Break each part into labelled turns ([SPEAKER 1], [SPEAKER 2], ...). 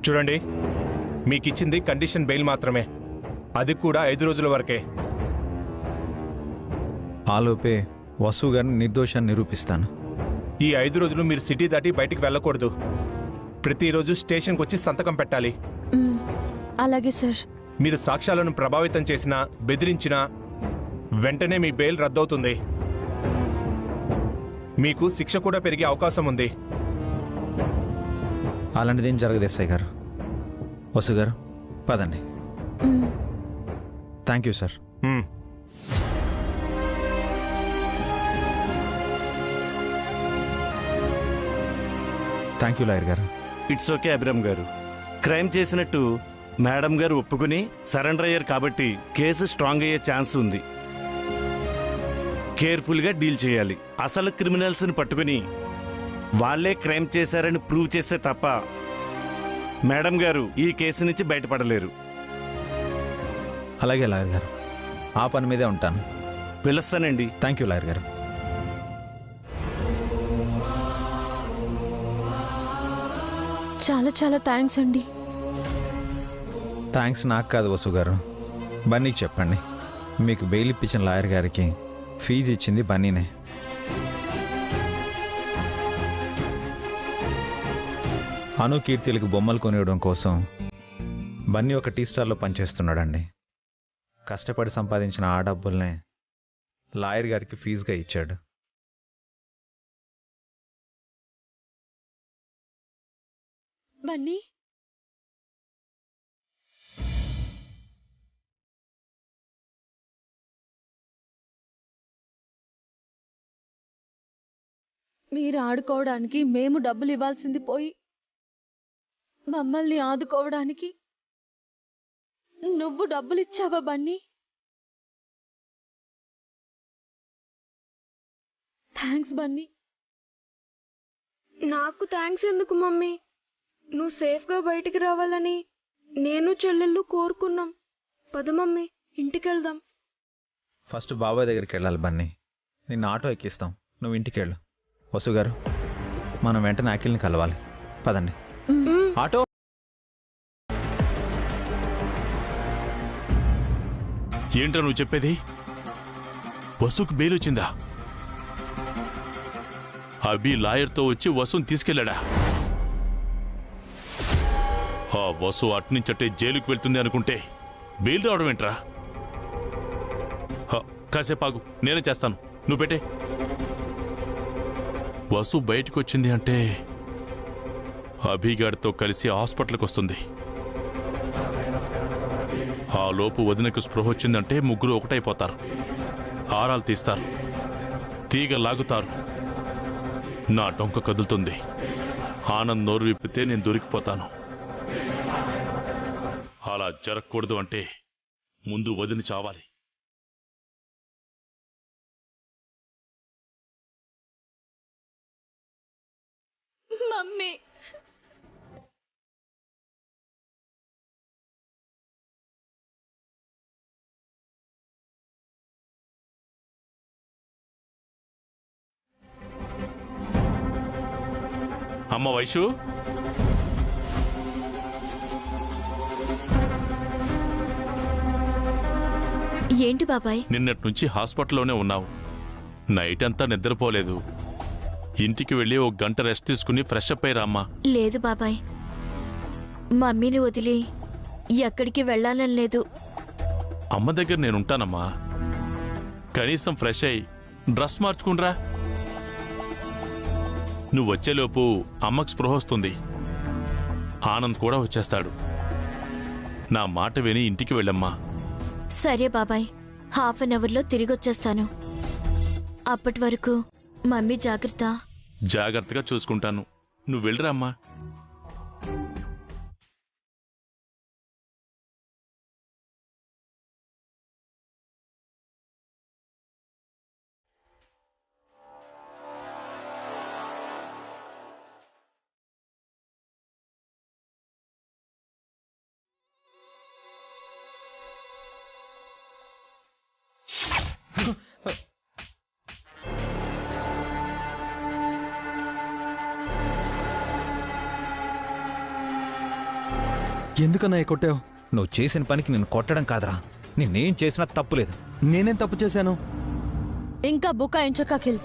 [SPEAKER 1] చూడండి, మీకిచ్చింది condition bail మాత్రమే, అది కూడా 5 రోజుల వరకే.
[SPEAKER 2] ఆలోపే వసు గారిని నిర్దోషాన్ని నిరూపిస్తాను.
[SPEAKER 1] ఈ 5 రోజులు మీరు సిటీ దాటి బయటికి వెళ్ళకూడదు. ప్రతిరోజు స్టేషన్కి వచ్చి సంతకం పెట్టాలి.
[SPEAKER 3] అలాగే సార్.
[SPEAKER 1] మీరు సాక్ష్యాలను ప్రభావితం చేసినా, బెదిరించినా వెంటనే మీ బెయిల్ రద్దవుతుంది. మీకు శిక్ష కూడా పెరిగే అవకాశం ఉంది.
[SPEAKER 2] అలాంటిదేం జరగదు ఎస్ఐ గారు. వసు గారు పదండి. Thank you sir. Thank you lawyer గారు.
[SPEAKER 4] ఇట్స్ ఓకే అభిరామ్ గారు. క్రైమ్ చేసినట్టు మేడం గారు ఒప్పుకుని సరెండర్ అయ్యారు కాబట్టి కేసు స్ట్రాంగ్ అయ్యే ఛాన్స్ ఉంది. కేర్ఫుల్గా డీల్ చేయాలి. అసలు క్రిమినల్స్ని పట్టుకుని వాళ్ళే క్రైమ్ చేశారని ప్రూవ్ చేస్తే తప్ప మేడం గారు ఈ కేసు నుంచి బయటపడలేరు.
[SPEAKER 2] అలాగే లాయర్ గారు, ఆ పని మీదే ఉంటాను.
[SPEAKER 4] పిలుస్తానండి.
[SPEAKER 2] థ్యాంక్ యూ లాయర్ గారు.
[SPEAKER 3] చాలా చాలా థ్యాంక్స్ అండి.
[SPEAKER 2] థ్యాంక్స్ నాకు కాదు వసు గారు, బన్నీకి చెప్పండి. మీకు బెయిల్ ఇప్పించిన లాయర్ గారికి ఫీజు ఇచ్చింది బన్నీనే. అను కీర్తిలకు బొమ్మలు కొనివ్వడం కోసం బన్నీ ఒక టీ స్టార్లో పనిచేస్తున్నాడండి. కష్టపడి సంపాదించిన ఆ డబ్బుల్నే లాయర్ గారికి ఫీజుగా ఇచ్చాడు.
[SPEAKER 3] బన్నీ, మీరు ఆడుకోవడానికి మేము డబ్బులు ఇవ్వాల్సింది పోయి మమ్మల్ని ఆదుకోవడానికి నువ్వు డబ్బులు ఇచ్చావా బన్నీ? థ్యాంక్స్ బన్నీ.
[SPEAKER 5] నాకు థ్యాంక్స్ ఎందుకు మమ్మీ? నువ్వు సేఫ్గా బయటికి రావాలని నేను చెల్లెళ్ళు కోరుకున్నాం. పద మమ్మీ, ఇంటికి వెళ్దాం.
[SPEAKER 2] ఫస్ట్ బాబాయ్ దగ్గరికి వెళ్ళాలి బన్నీ. నిన్ను ఆటో ఎక్కిస్తాం, నువ్వు ఇంటికి వెళ్ళు. వసు గారు, మనం వెంటనే అఖిల్ని కలవాలి. పదండి. ఆటో.
[SPEAKER 6] ఏంట్రా నువ్వు చెప్పేది? వసుకు బెయిల్ వచ్చిందా? అభి లాయర్తో వచ్చి వసుని తీసుకెళ్లాడా? ఆ వసు అట్నుంచట్టే జైలుకు వెళ్తుంది అనుకుంటే బెయిల్ రావడం ఏంట్రా? కాసేపాగు, నేనే చేస్తాను, నువ్వు పెట్టే. వసు బయటకు వచ్చింది అంటే అభిగాడితో కలిసి హాస్పిటల్కి వస్తుంది. ఆ లోపు వదినకు స్పృహ వచ్చిందంటే ముగ్గురు ఒకటైపోతారు. ఆరాలు తీస్తారు, తీగ లాగుతారు. నా డొంక కదులుతుంది. ఆనంద్ నోరు విప్పితే నేను దొరికిపోతాను. అలా జరగకూడదు అంటే ముందు వదిన చావాలి.
[SPEAKER 3] మమ్మీ,
[SPEAKER 6] అమ్మ వైషు,
[SPEAKER 3] ఏంటి బాబాయ్?
[SPEAKER 6] నిన్నటి నుంచి హాస్పిటల్లోనే ఉన్నావు. నైట్ అంతా నిద్రపోలేదు. ఇంటికి వెళ్ళి 1 గంట రెస్ట్ తీసుకుని ఫ్రెష్ అప్ అయ్యి రామ్మా.
[SPEAKER 7] లేదు బాబాయ్, మమ్మీని వదిలి ఎక్కడికి వెళ్ళాలని లేదు.
[SPEAKER 6] అమ్మ దగ్గర నేనుంటానమ్మా. కనీసం ఫ్రెష్ అయ్యి డ్రెస్ మార్చుకుండ్రా. నువ్వు వచ్చేలోపు అమ్మకు స్పృహ వస్తుంది. ఆనంద్ కూడా వచ్చేస్తాడు. నా మాట విని ఇంటికి వెళ్ళమ్మా.
[SPEAKER 7] సరే బాబాయ్, హాఫ్ అన్ అవర్లో తిరిగొచ్చేస్తాను. అప్పటి వరకు మమ్మీ జాగ్రత్త.
[SPEAKER 6] జాగ్రత్తగా చూసుకుంటాను, నువ్వు వెళ్ళరా అమ్మా.
[SPEAKER 8] ఎందుకన్నయ్య కొట్టావు?
[SPEAKER 2] నువ్వు చేసిన పనికి నిన్ను కొట్టడం కాదురా, నిన్నేం చేసినా తప్పులేదు.
[SPEAKER 8] నేనేం తప్పు చేశాను?
[SPEAKER 3] ఇంకా బుకాయించక అఖిల్.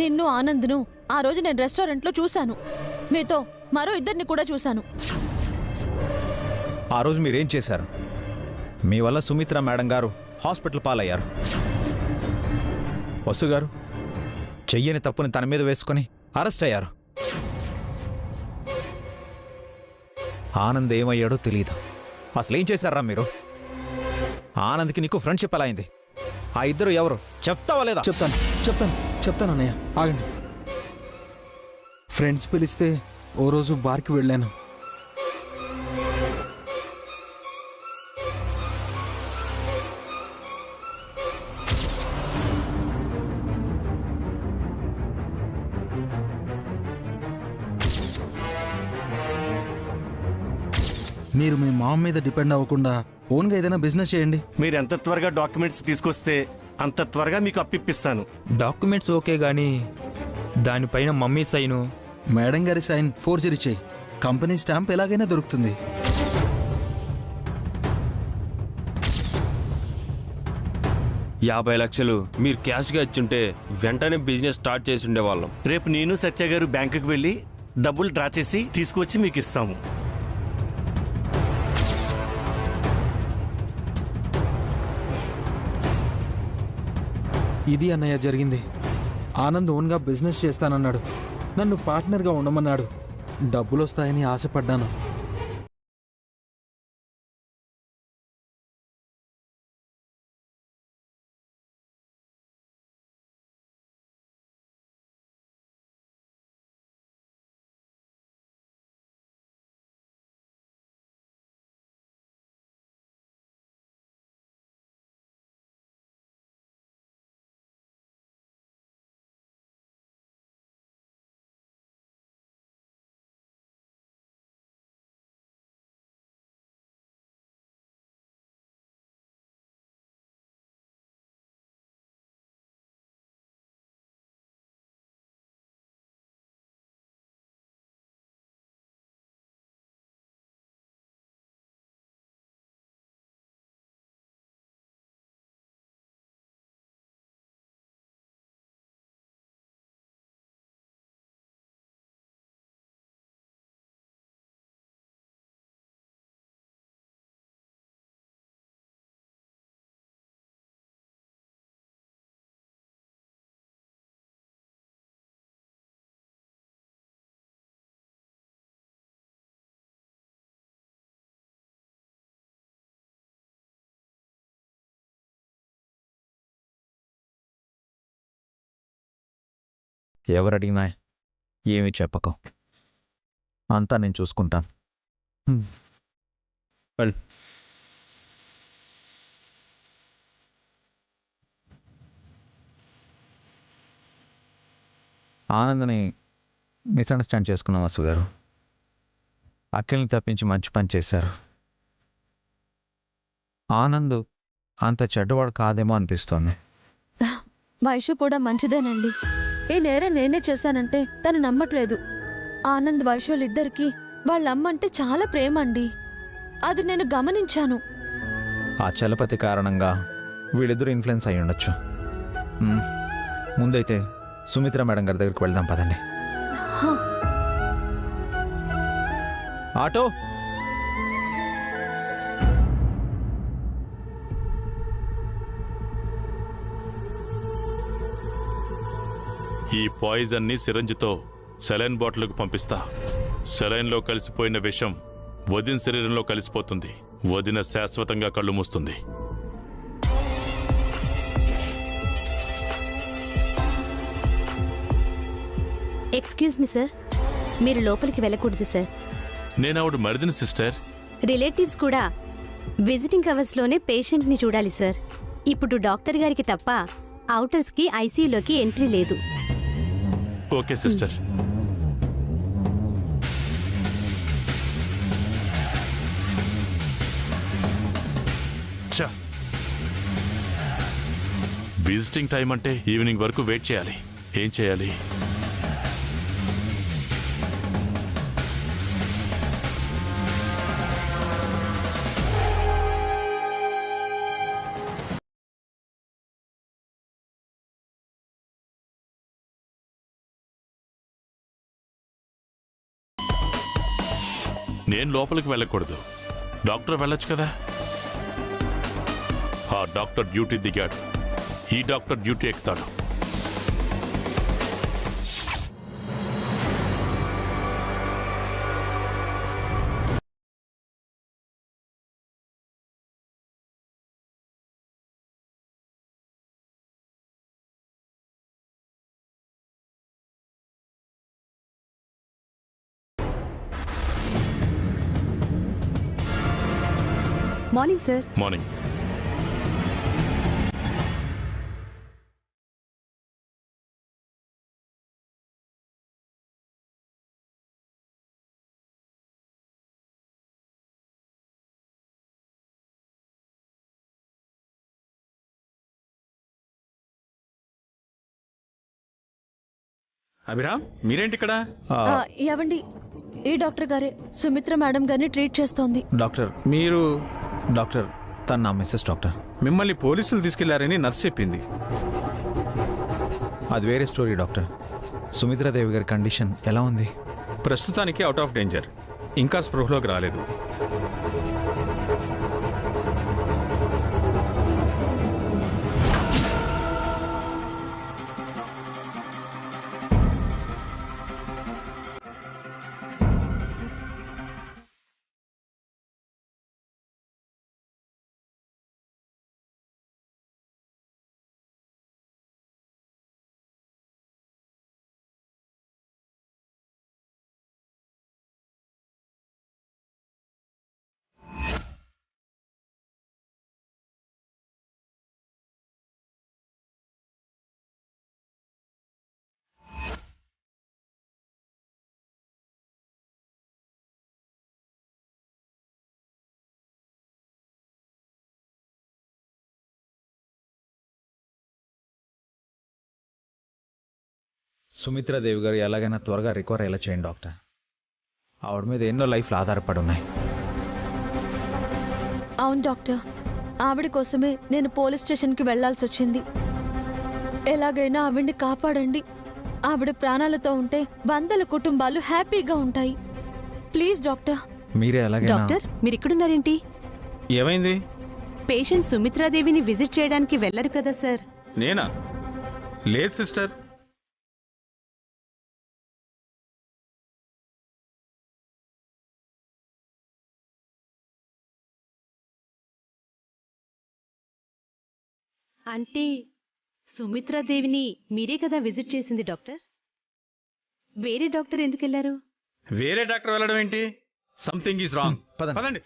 [SPEAKER 3] నిన్ను ఆనంద్ను ఆ రోజు నేను రెస్టారెంట్లో చూశాను. మీతో మరో ఇద్దరిని కూడా చూశాను.
[SPEAKER 2] ఆ రోజు మీరేం చేశారు? మీ వల్ల సుమిత్ర మేడం గారు హాస్పిటల్ పాలయ్యారు. వసు గారు చెయ్యని తప్పుని తన మీద వేసుకొని అరెస్ట్ అయ్యారు. ఆనంద్ ఏమయ్యాడో తెలియదు. అసలు ఏం చేశారా మీరు? ఆనంద్కి నీకు ఫ్రెండ్షిప్ ఎలా అయింది? ఆ ఇద్దరు ఎవరు చెప్తావా లేదా?
[SPEAKER 8] చెప్తాను అన్నయ్య, ఆగండి. ఫ్రెండ్స్ పిలిస్తే ఓ రోజు బార్కి వెళ్ళాను. మీరు మీ మామ మీద డిపెండ్ అవ్వకుండా ఓన్గా ఏదైనా బిజినెస్ చేయండి.
[SPEAKER 4] మీరు ఎంత త్వరగా డాక్యుమెంట్స్ తీసుకొస్తే అంత త్వరగా మీకు అప్పిస్తాను.
[SPEAKER 9] డాక్యుమెంట్స్ ఓకే గానీ దానిపైన మమ్మీ సైను.
[SPEAKER 8] మేడం గారి సైన్ ఫోర్జరీ చేయి. కంపెనీ స్టాంప్ ఎలాగైనా దొరుకుతుంది.
[SPEAKER 9] $50 లక్షలు మీరు క్యాష్గా ఇచ్చుంటే వెంటనే బిజినెస్ స్టార్ట్ చేసి ఉండేవాళ్ళం.
[SPEAKER 4] రేపు నేను సత్య గారు బ్యాంకుకి వెళ్ళి డబ్బులు డ్రా చేసి తీసుకొచ్చి మీకు ఇస్తాము.
[SPEAKER 8] ఇది అన్నయ్య జరిగింది. ఆనంద్ ఓన్గా బిజినెస్ చేస్తానన్నాడు. నన్ను పార్ట్నర్గా ఉండమన్నాడు. డబ్బులు వస్తాయని ఆశపడ్డాను.
[SPEAKER 2] ఎవరడిగినా ఏమీ చెప్పకు. అంతా నేను చూసుకుంటాను. ఆనందని మిస్అండర్స్టాండ్ చేసుకున్నాం వసు గారు. అఖిల్ని తప్పించి మంచి పని చేశారు. ఆనంద్ అంత చెడ్డవాడు కాదేమో అనిపిస్తోంది.
[SPEAKER 3] వైషు కూడా మంచిదేనండి. ఈ నేరం నేనే చేశానంటే తను నమ్మట్లేదు. ఆనంద్ వైషులిద్దరికి వాళ్ళ అమ్మంటే చాలా ప్రేమ అండి. అది నేను గమనించాను.
[SPEAKER 2] ఆ చలపతి కారణంగా వీళ్ళిద్దరూ ఇన్ఫ్లుయెన్స్ అయ్యి ఉండొచ్చు. ముందైతే సుమిత్ర మేడం గారి దగ్గరికి వెళ్దాం పదండి. ఆటో.
[SPEAKER 6] ఈ పాయిజన్ని సిరంజితో సెలైన్ బాటిల్కు పంపిస్తా. సెలైన్లో కలిసిపోయిన విషం వదిన శరీరంలో కలిసిపోతుంది. వదిన శాశ్వతంగా కళ్ళు మూస్తుంది.
[SPEAKER 10] ఎక్స్క్యూజ్ మీ సార్, మీరు లోపలికి వెళ్ళకూడదు సార్.
[SPEAKER 6] నేను ఆవిడ మరిదిన సిస్టర్.
[SPEAKER 10] రిలేటివ్స్ కూడా విజిటింగ్ అవర్స్లోనే పేషెంట్ని చూడాలి సార్. ఇప్పుడు డాక్టర్ గారికి తప్ప అవుటర్స్కి ఐసీయూలోకి ఎంట్రీ లేదు.
[SPEAKER 6] Okay sister. విజిటింగ్ టైం అంటే ఈవినింగ్ వరకు వెయిట్ చేయాలి. ఏం చేయాలి? నేను లోపలికి వెళ్ళకూడదు, డాక్టర్ వెళ్ళొచ్చు కదా. ఆ డాక్టర్ డ్యూటీ దిగాడు, ఈ డాక్టర్ డ్యూటీ ఎక్కుతాడు.
[SPEAKER 10] Morning sir.
[SPEAKER 6] మార్నింగ్.
[SPEAKER 11] అభిరామ్, మీరేంటి ఇక్కడ?
[SPEAKER 3] ఏవండి, ఈ డాక్టర్ గారే సుమిత్ర మేడం గారిని ట్రీట్ చేస్తోంది.
[SPEAKER 8] డాక్టర్
[SPEAKER 11] మీరు
[SPEAKER 8] డాక్టర్ తన నా మిస్సెస్ డాక్టర్.
[SPEAKER 11] మిమ్మల్ని పోలీసులు తీసుకెళ్లారని నర్స్ చెప్పింది.
[SPEAKER 8] అది వేరే స్టోరీ డాక్టర్. సుమిత్రాదేవి గారి కండిషన్ ఎలా ఉంది?
[SPEAKER 11] ప్రస్తుతానికి అవుట్ ఆఫ్ డేంజర్, ఇంకా స్పృహలోకి రాలేదు.
[SPEAKER 2] సుమిత్రాదేవి గారు ఎలాగైనా త్వరగా రికవర్ అయ్యేలా చేయండి డాక్టర్. ఆవిడ మీద ఎన్నో లైఫ్లు ఆధారపడి ఉన్నాయి.
[SPEAKER 3] అవును డాక్టర్, ఆవిడ కోసమే నేను పోలీస్ స్టేషన్కి వెళ్లాల్సి వచ్చింది. ఎలాగైనా ఆవిడ్ని కాపాడండి. ఆవిడ ప్రాణాలతో ఉంటే 100 కుటుంబాలు హ్యాపీగా ఉంటాయి. Please doctor.
[SPEAKER 2] మీరే ఎలాగైనా.
[SPEAKER 10] డాక్టర్, మీరు ఇక్కడున్నారేంటి?
[SPEAKER 11] ఏమైంది?
[SPEAKER 10] పేషెంట్ సుమిత్రాదేవిని విజిట్ చేయడానికి వెళ్ళరు కదా సార్?
[SPEAKER 11] నేనా? లేదు సిస్టర్.
[SPEAKER 10] అంటే సుమిత్రాదేవిని మీరే కదా విజిట్ చేసింది డాక్టర్? వేరే డాక్టర్ ఎందుకు వెళ్ళారు?
[SPEAKER 11] వేరే డాక్టర్ వెళ్ళడం ఏంటి? Something is wrong. పదండి.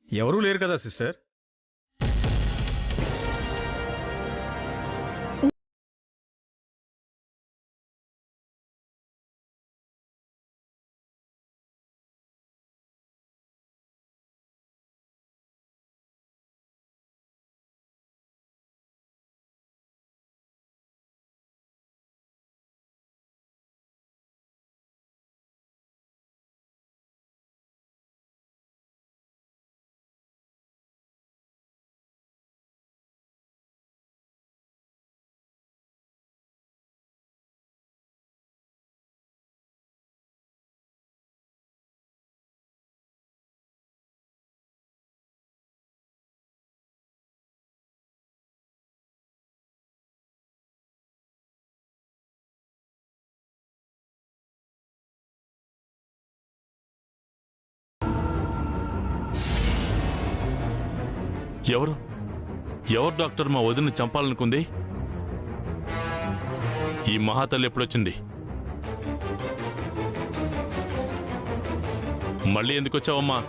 [SPEAKER 11] ఎవరూ లేరు కదా సిస్టర్?
[SPEAKER 6] ఎవరు ఎవరు డాక్టర్ మా వదిన్ని చంపాలనుకుంది? ఈ మహాతల్లి ఎప్పుడొచ్చింది? మళ్ళీ ఎందుకు వచ్చావమ్మా?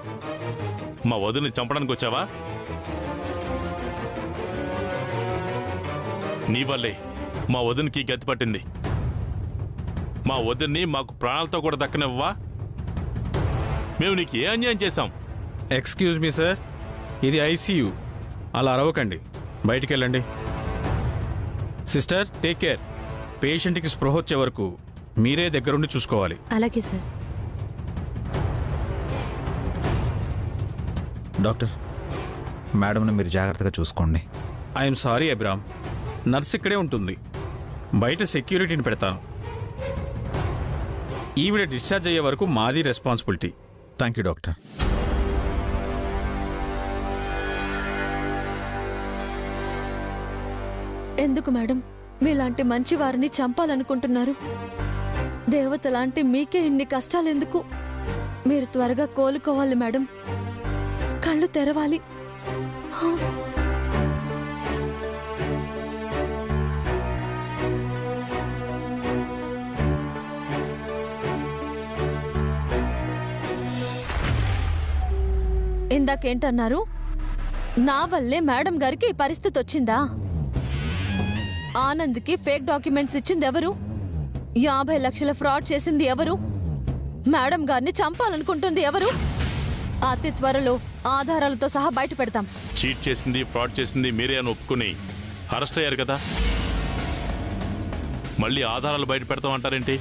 [SPEAKER 6] మా వదిన్ని చంపడానికి వచ్చావా? నీ వల్లే మా వదినికి గతి పట్టింది. మా వదిన్ని మాకు ప్రాణాలతో కూడా దక్కనివ్వవా? మేము నీకు ఏ అన్యాయం చేశాం?
[SPEAKER 11] ఎక్స్క్యూజ్ మీ సార్, ఇది ఐసీయూ. అలా అరవకండి, బయటికి వెళ్ళండి. Sister, take care. పేషెంట్కి స్పృహ వచ్చే వరకు మీరే దగ్గరుండి చూసుకోవాలి.
[SPEAKER 10] అలాగే సార్.
[SPEAKER 2] డాక్టర్, మేడంని మీరు జాగ్రత్తగా చూసుకోండి.
[SPEAKER 11] ఐఎమ్ సారీ అభిరామ్, నర్స్ ఇక్కడే ఉంటుంది. బయట సెక్యూరిటీని పెడతాను. ఈవిడ డిశ్చార్జ్ అయ్యే వరకు మాది రెస్పాన్సిబిలిటీ.
[SPEAKER 2] Thank you doctor.
[SPEAKER 3] ఎందుకు మేడం మీలాంటి మంచి వారిని చంపాలనుకుంటున్నారు? దేవత లాంటి మీకే ఇన్ని కష్టాలెందుకు? మీరు త్వరగా కోలుకోవాలి మేడం, కళ్ళు తెరవాలి. ఇందాకేంటన్నారు? నా వల్లే మేడం గారికి ఈ పరిస్థితి వచ్చిందా? ఆనంద్కి ఫేక్ డాక్యుమెంట్స్ ఇచ్చింది ఎవరు? 50 లక్షల ఫ్రాడ్ చేసింది ఎవరు? మేడం గారిని చంపాలనుకుంటుంది ఎవరు? అతి త్వరలో ఆధారాలతో సహా బయట పెడతాం.
[SPEAKER 6] చీట్ చేసింది, ఫ్రాడ్ చేసింది మీరే అని ఒప్పుకుని అరెస్ట్ అయ్యారు కదా, మళ్ళీ ఆధారాలు బయట పెడతామంటారేంటి?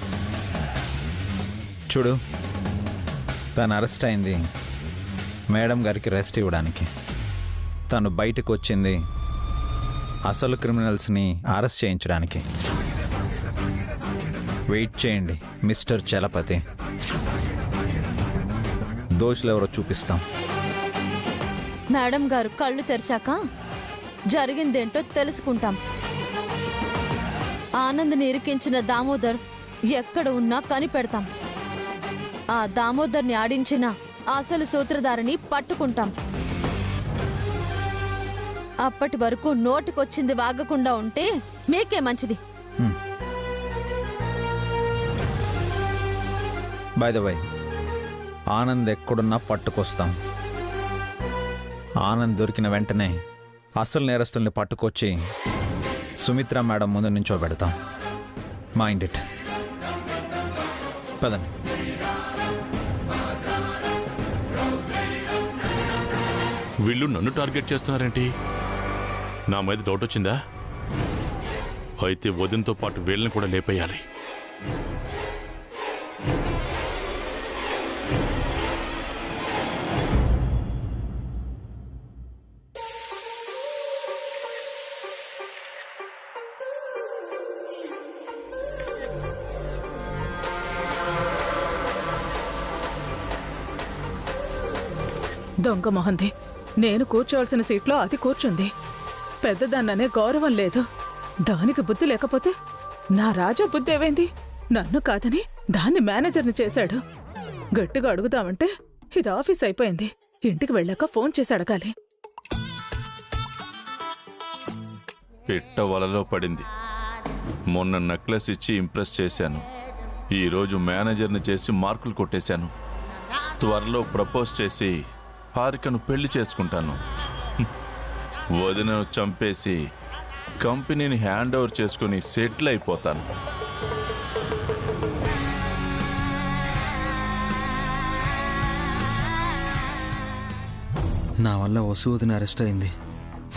[SPEAKER 2] చూడు, తను అరెస్ట్ అయింది మేడం గారికి రెస్ట్ ఇవ్వడానికి. తను బయటకు వచ్చింది అసలు క్రిమినల్స్ని అరెస్ట్ చేయించడానికి. వెయిట్ చేయండి మిస్టర్ చలపతి, దోషులు ఎవరో చూపిస్తాం.
[SPEAKER 3] మేడం గారు కళ్ళు తెరిచాక జరిగిందేంటో తెలుసుకుంటాం. ఆనంద్ని ఇరికించిన దామోదర్ ఎక్కడ ఉన్నా కనిపెడతాం. ఆ దామోదర్ని ఆడించిన అసలు సూత్రధారిని పట్టుకుంటాం. అప్పటి వరకు నోటికొచ్చింది వాగకుండా ఉంటే మీకే మంచిది.
[SPEAKER 2] బై ద వై, ఆనంద్ ఎక్కడున్నా పట్టుకొస్తాం. ఆనంద్ దొరికిన వెంటనే అసలు నేరస్తుల్ని పట్టుకొచ్చి సుమిత్ర మేడం ముందు నించోబెడతాం. Mind it. పదండి.
[SPEAKER 6] వీళ్ళు నన్ను టార్గెట్ చేస్తున్నారేంటి? నా మీద డౌట్ వచ్చిందా? అయితే వదినతో పాటు వీళ్ళని కూడా లేపేయాలి.
[SPEAKER 12] దొంగ మొహంది, నేను కూర్చోవలసిన సీట్లో అది కూర్చుంది. పెద్దదాన్ననే గౌరవం లేదు. దానికి బుద్ధి లేకపోతే నా రాజా బుద్ధి ఏమైంది? నన్ను కాదని దాన్ని మేనేజర్ని చేశాడు. గట్టిగా అడుగుదామంటే ఇది ఆఫీస్ అయిపోయింది. ఇంటికి వెళ్ళాక ఫోన్ చేసి అడగాలి.
[SPEAKER 13] పిట్ట వలలో పడింది. మొన్న నెక్లెస్ ఇచ్చి ఇంప్రెస్ చేశాను. ఈరోజు మేనేజర్ని చేసి మార్కులు కొట్టేశాను. త్వరలో ప్రపోజ్ చేసి హారికను పెళ్లి చేసుకుంటాను. వదినను చంపేసి కంపెనీని హ్యాండ్ ఓవర్ చేసుకుని సెటిల్ అయిపోతాను.
[SPEAKER 8] నా వల్ల వదిన అరెస్ట్ అయింది.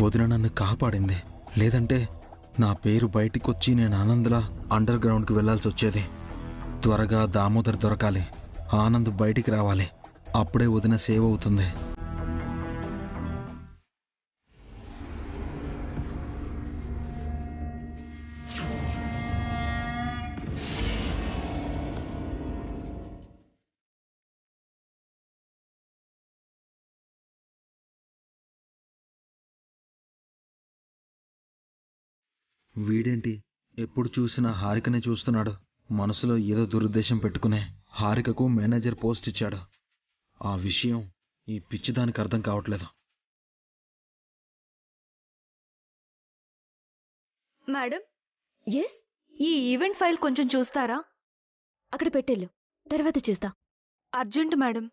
[SPEAKER 8] వదిన నన్ను కాపాడింది. లేదంటే నా పేరు బయటికొచ్చి నేను ఆనంద్లా అండర్ గ్రౌండ్కి వెళ్లాల్సి వచ్చేది. త్వరగా దామోదర్ దొరకాలి. ఆనంద్ బయటికి రావాలి. అప్పుడే వదిన సేవ్ అవుతుంది. వీడేంటి ఎప్పుడు చూసినా హారికనే చూస్తున్నాడు. మనసులో ఏదో దురుద్దేశం పెట్టుకునే హారికకు మేనేజర్ పోస్ట్ ఇచ్చాడు. ఆ విషయం ఈ పిచ్చిదానికి అర్థం కావట్లేదు.
[SPEAKER 5] మేడం ఎస్ ఈ ఈవెంట్ ఫైల్ కొంచెం చూస్తారా?
[SPEAKER 3] అక్కడ పెట్టేళ్ళు తర్వాత చేస్తా.
[SPEAKER 5] Urgent madam.